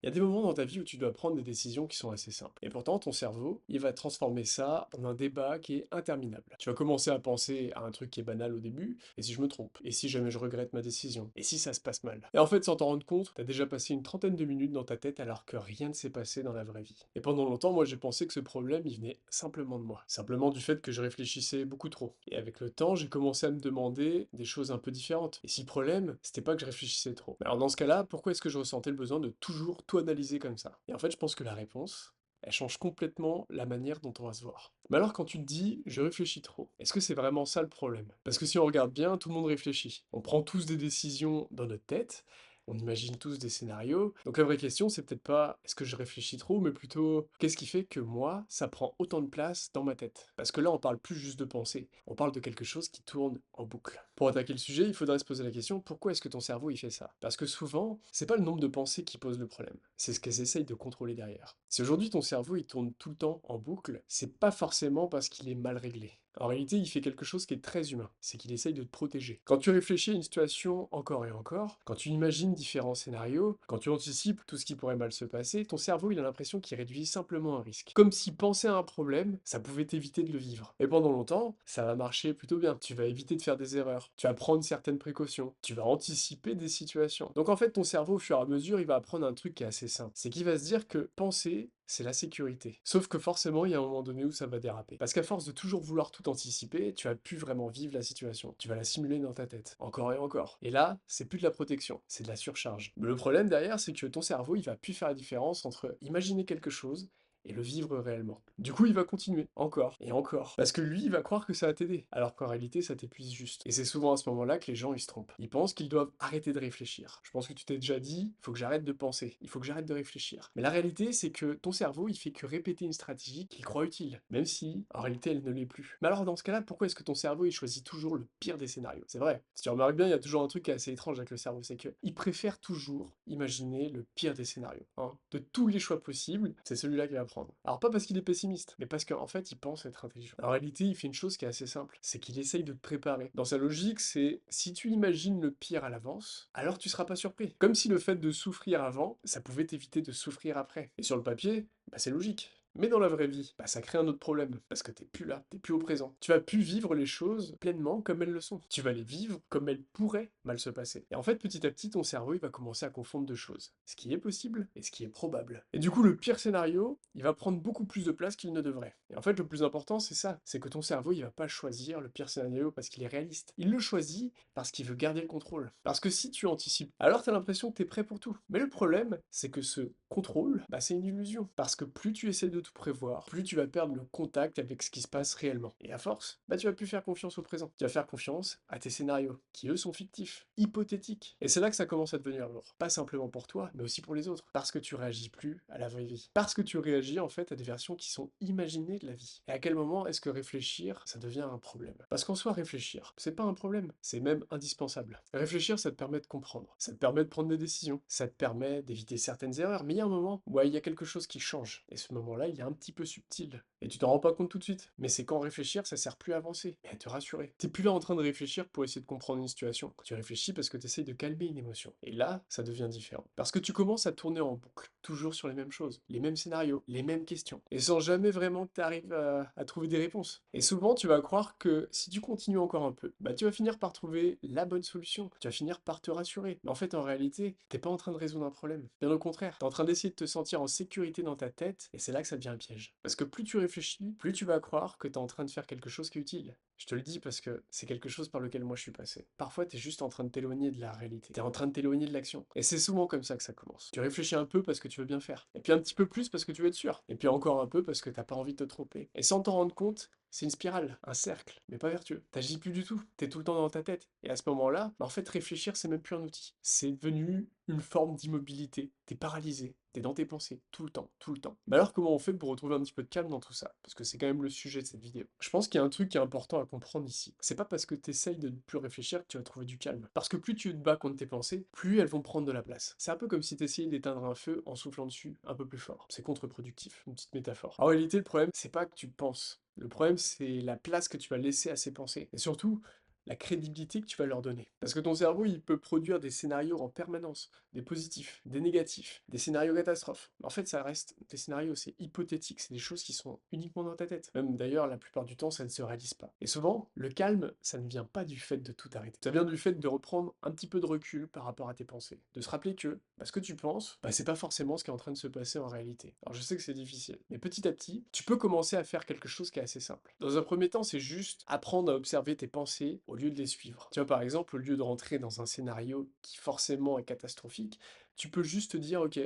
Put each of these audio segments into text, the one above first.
Il y a des moments dans ta vie où tu dois prendre des décisions qui sont assez simples. Et pourtant, ton cerveau, il va transformer ça en un débat qui est interminable. Tu vas commencer à penser à un truc qui est banal au début, et si je me trompe, et si jamais je regrette ma décision, et si ça se passe mal. Et en fait, sans t'en rendre compte, t'as déjà passé une trentaine de minutes dans ta tête alors que rien ne s'est passé dans la vraie vie. Et pendant longtemps, moi j'ai pensé que ce problème, il venait simplement de moi. Simplement du fait que je réfléchissais beaucoup trop. Et avec le temps, j'ai commencé à me demander des choses un peu différentes. Et si le problème, c'était pas que je réfléchissais trop. Alors dans ce cas-là, pourquoi est-ce que je ressentais le besoin de toujours tout analyser comme ça? Et en fait, je pense que la réponse, elle change complètement la manière dont on va se voir. Mais alors quand tu te dis «je réfléchis trop», est-ce que c'est vraiment ça le problème? Parce que si on regarde bien, tout le monde réfléchit. On prend tous des décisions dans notre tête, on imagine tous des scénarios. Donc la vraie question, c'est peut-être pas est-ce que je réfléchis trop, mais plutôt qu'est-ce qui fait que moi, ça prend autant de place dans ma tête? Parce que là, on parle plus juste de pensée, on parle de quelque chose qui tourne en boucle. Pour attaquer le sujet, il faudrait se poser la question pourquoi est-ce que ton cerveau il fait ça? Parce que souvent, c'est pas le nombre de pensées qui pose le problème, c'est ce qu'elles essayent de contrôler derrière. Si aujourd'hui ton cerveau il tourne tout le temps en boucle, c'est pas forcément parce qu'il est mal réglé. En réalité, il fait quelque chose qui est très humain, c'est qu'il essaye de te protéger. Quand tu réfléchis à une situation encore et encore, quand tu imagines différents scénarios, quand tu anticipes tout ce qui pourrait mal se passer, ton cerveau il a l'impression qu'il réduit simplement un risque. Comme si penser à un problème, ça pouvait t'éviter de le vivre. Et pendant longtemps, ça va marcher plutôt bien. Tu vas éviter de faire des erreurs, tu vas prendre certaines précautions, tu vas anticiper des situations. Donc en fait, ton cerveau, au fur et à mesure, il va apprendre un truc qui est assez simple. C'est qu'il va se dire que penser, c'est la sécurité. Sauf que forcément, il y a un moment donné où ça va déraper. Parce qu'à force de toujours vouloir tout anticiper, tu vas plus vraiment vivre la situation. Tu vas la simuler dans ta tête. Encore et encore. Et là, c'est plus de la protection, c'est de la surcharge. Mais le problème derrière, c'est que ton cerveau, il va plus faire la différence entre imaginer quelque chose et le vivre réellement. Du coup, il va continuer, encore, et encore. Parce que lui, il va croire que ça va t'aider, alors qu'en réalité, ça t'épuise juste. Et c'est souvent à ce moment-là que les gens, ils se trompent. Ils pensent qu'ils doivent arrêter de réfléchir. Je pense que tu t'es déjà dit, il faut que j'arrête de penser, il faut que j'arrête de réfléchir. Mais la réalité, c'est que ton cerveau, il fait que répéter une stratégie qu'il croit utile, même si, en réalité, elle ne l'est plus. Mais alors, dans ce cas-là, pourquoi est-ce que ton cerveau, il choisit toujours le pire des scénarios? C'est vrai. Si tu remarques bien, il y a toujours un truc qui est assez étrange avec le cerveau, c'est que il préfère toujours imaginer le pire des scénarios. Hein. De tous les choix possibles, c'est celui-là qu'il va prendre. Alors pas parce qu'il est pessimiste, mais parce qu'en fait, il pense être intelligent. En réalité, il fait une chose qui est assez simple, c'est qu'il essaye de te préparer. Dans sa logique, c'est si tu imagines le pire à l'avance, alors tu seras pas surpris. Comme si le fait de souffrir avant, ça pouvait t'éviter de souffrir après. Et sur le papier, bah c'est logique. Mais dans la vraie vie, bah ça crée un autre problème, parce que t'es plus là, t'es plus au présent. Tu vas plus vivre les choses pleinement comme elles le sont. Tu vas les vivre comme elles pourraient mal se passer. Et en fait, petit à petit, ton cerveau, il va commencer à confondre deux choses. Ce qui est possible et ce qui est probable. Et du coup, le pire scénario, il va prendre beaucoup plus de place qu'il ne devrait. Et en fait, le plus important, c'est ça. C'est que ton cerveau, il va pas choisir le pire scénario parce qu'il est réaliste. Il le choisit parce qu'il veut garder le contrôle. Parce que si tu anticipes, alors t'as l'impression que t'es prêt pour tout. Mais le problème, c'est que ce contrôle, bah c'est une illusion. Parce que plus tu essaies de tout prévoir, plus tu vas perdre le contact avec ce qui se passe réellement. Et à force, bah tu vas plus faire confiance au présent. Tu vas faire confiance à tes scénarios, qui eux sont fictifs, hypothétiques. Et c'est là que ça commence à devenir lourd. Pas simplement pour toi, mais aussi pour les autres. Parce que tu réagis plus à la vraie vie. Parce que tu réagis en fait à des versions qui sont imaginées de la vie. Et à quel moment est-ce que réfléchir, ça devient un problème? Parce qu'en soi, réfléchir, c'est pas un problème, c'est même indispensable. Réfléchir, ça te permet de comprendre, ça te permet de prendre des décisions, ça te permet d'éviter certaines erreurs, mais il y a un moment où il y a quelque chose qui change. Et ce moment-là, il est un petit peu subtil. Et tu t'en rends pas compte tout de suite. Mais c'est quand réfléchir, ça sert plus à avancer, mais à te rassurer. T'es plus là en train de réfléchir pour essayer de comprendre une situation. Tu réfléchis parce que tu essayes de calmer une émotion. Et là, ça devient différent. Parce que tu commences à tourner en boucle, toujours sur les mêmes choses, les mêmes scénarios, les mêmes questions. Et sans jamais vraiment que tu arrives à trouver des réponses. Et souvent, tu vas croire que si tu continues encore un peu, bah tu vas finir par trouver la bonne solution. Tu vas finir par te rassurer. Mais en fait, en réalité, t'es pas en train de résoudre un problème. Bien au contraire, t'es en train d'essayer de te sentir en sécurité dans ta tête, et c'est là que ça devient un piège. Parce que plus tu réfléchis, plus tu vas croire que t'es en train de faire quelque chose qui est utile. Je te le dis parce que c'est quelque chose par lequel moi je suis passé. Parfois, t'es juste en train de t'éloigner de la réalité. T'es en train de t'éloigner de l'action. Et c'est souvent comme ça que ça commence. Tu réfléchis un peu parce que tu veux bien faire. Et puis un petit peu plus parce que tu veux être sûr. Et puis encore un peu parce que t'as pas envie de te tromper. Et sans t'en rendre compte, c'est une spirale, un cercle, mais pas vertueux. T'agis plus du tout, t'es tout le temps dans ta tête. Et à ce moment-là, bah en fait, réfléchir, c'est même plus un outil. C'est devenu une forme d'immobilité. T'es paralysé, t'es dans tes pensées, tout le temps, tout le temps. Mais alors, comment on fait pour retrouver un petit peu de calme dans tout ça? Parce que c'est quand même le sujet de cette vidéo. Je pense qu'il y a un truc qui est important à comprendre ici. C'est pas parce que t'essayes de ne plus réfléchir que tu vas trouver du calme. Parce que plus tu te bats contre tes pensées, plus elles vont prendre de la place. C'est un peu comme si t'essayais d'éteindre un feu en soufflant dessus un peu plus fort. C'est contre-productif, une petite métaphore. En réalité, le problème, c'est pas que tu penses. Le problème, c'est la place que tu vas laisser à ces pensées. Et surtout, la crédibilité que tu vas leur donner. Parce que ton cerveau, il peut produire des scénarios en permanence, des positifs, des négatifs, des scénarios catastrophes. En fait, ça reste des scénarios, c'est hypothétique, c'est des choses qui sont uniquement dans ta tête. Même d'ailleurs, la plupart du temps, ça ne se réalise pas. Et souvent, le calme, ça ne vient pas du fait de tout arrêter. Ça vient du fait de reprendre un petit peu de recul par rapport à tes pensées. De se rappeler que ce que tu penses, c'est pas forcément ce qui est en train de se passer en réalité. Alors je sais que c'est difficile, mais petit à petit, tu peux commencer à faire quelque chose qui est assez simple. Dans un premier temps, c'est juste apprendre à observer tes pensées au lieu de les suivre. Tu vois, par exemple, au lieu de rentrer dans un scénario qui forcément est catastrophique, tu peux juste te dire, ok,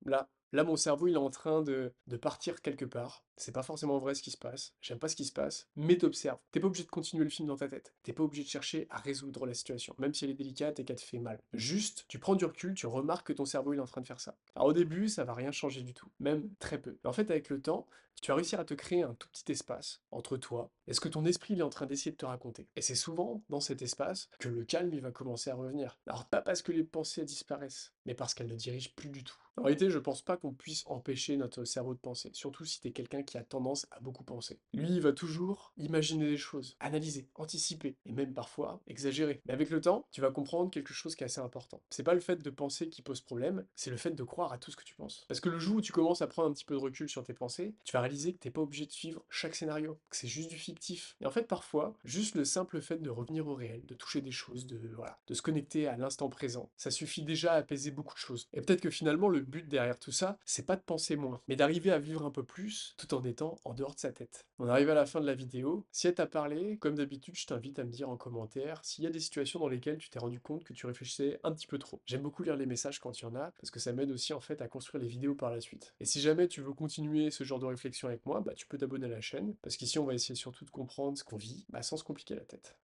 là, mon cerveau, il est en train de partir quelque part. C'est pas forcément vrai ce qui se passe. J'aime pas ce qui se passe, mais t'observes. T'es pas obligé de continuer le film dans ta tête. T'es pas obligé de chercher à résoudre la situation, même si elle est délicate et qu'elle te fait mal. Juste, tu prends du recul, tu remarques que ton cerveau, il est en train de faire ça. Alors au début, ça va rien changer du tout, même très peu. Mais en fait, avec le temps, tu vas réussir à te créer un tout petit espace entre toi et ce que ton esprit il est en train d'essayer de te raconter. Et c'est souvent dans cet espace que le calme il va commencer à revenir. Alors pas parce que les pensées disparaissent, mais parce qu'elles ne dirigent plus du tout. En réalité, je pense pas qu'on puisse empêcher notre cerveau de penser, surtout si t'es quelqu'un qui a tendance à beaucoup penser. Lui, il va toujours imaginer des choses, analyser, anticiper, et même parfois exagérer. Mais avec le temps, tu vas comprendre quelque chose qui est assez important. C'est pas le fait de penser qui pose problème, c'est le fait de croire à tout ce que tu penses. Parce que le jour où tu commences à prendre un petit peu de recul sur tes pensées, tu vas réaliser que t'es pas obligé de suivre chaque scénario, que c'est juste du fictif. Et en fait, parfois, juste le simple fait de revenir au réel, de toucher des choses, de se connecter à l'instant présent, ça suffit déjà à apaiser beaucoup de choses. Et peut-être que finalement, le but derrière tout ça, c'est pas de penser moins, mais d'arriver à vivre un peu plus, tout en étant en dehors de sa tête. On arrive à la fin de la vidéo. Si elle t'a parlé, comme d'habitude, je t'invite à me dire en commentaire s'il y a des situations dans lesquelles tu t'es rendu compte que tu réfléchissais un petit peu trop. J'aime beaucoup lire les messages quand il y en a, parce que ça m'aide aussi en fait à construire les vidéos par la suite. Et si jamais tu veux continuer ce genre de réflexion avec moi, tu peux t'abonner à la chaîne, parce qu'ici on va essayer surtout de comprendre ce qu'on vit, sans se compliquer la tête.